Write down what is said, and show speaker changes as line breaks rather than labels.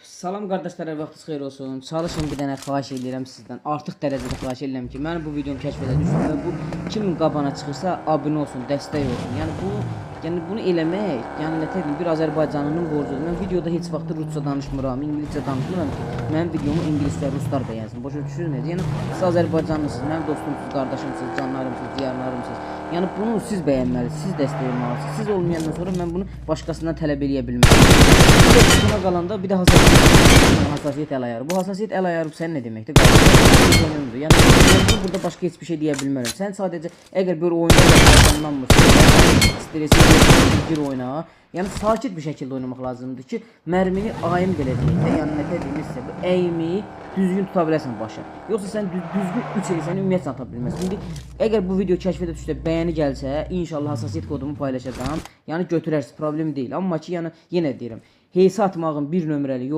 Salam qardaşlar, vaxtınız xeyir olsun. Çalışın bir dənə xahiş edirəm sizdən. Artıq dərəcədə xahiş edirəm ki, mənim bu videomu kəşf edə düşsün və bu kimin qabağına çıxırsa abunə olsun, dəstək olsun. Yəni bunu eləmək, yəni nə deyim, bir Azərbaycanlının borcudur. Mən videoda heç vaxt rusca danışmıram, ingiliscə danışmıram ki, mənim videomu ingilis və ruslar bəyənsin. Başa düşürsünüz? Yəni siz Azərbaycanlısınız, mənim dostumsunuz, qardaşımsınız, canlarımsınız, diyarlarımsınız. Yəni bunu siz bəyənməlisiniz, siz dəstək olmalısınız. Siz olmayandan sonra mən bunu başqasından tələb eləyə bilmərəm. Buna qalanda bir də hassasiyyət əl ayarı. Bu hassasiyyət əl ayarı sən nə deməkdir? Yəni burada başqa heç bir şey deyə bilmərəm. Sən sadəcə əgər bir oyunda heyecanlanmırsan, stresi gir oyna. Yəni sakit bir şəkildə oynamaq lazımdır ki, mərmini aim gələcəkdə, yəni nə dediyimizsə bu əyimi düzgün tuta biləsən başa. Yoxsa sən düzgün 3 eləsən ümumiyyətlə ata bilməzsən. İndi əgər bu video kəşf edə düşsə, bəyəni gəlsə, inşallah hassasiyyət kodumu paylaşacağam. Yəni götürərsiniz, problem deyil. Amma ki, yəni yenə deyirəm, heysə atmağın bir nömrəli yol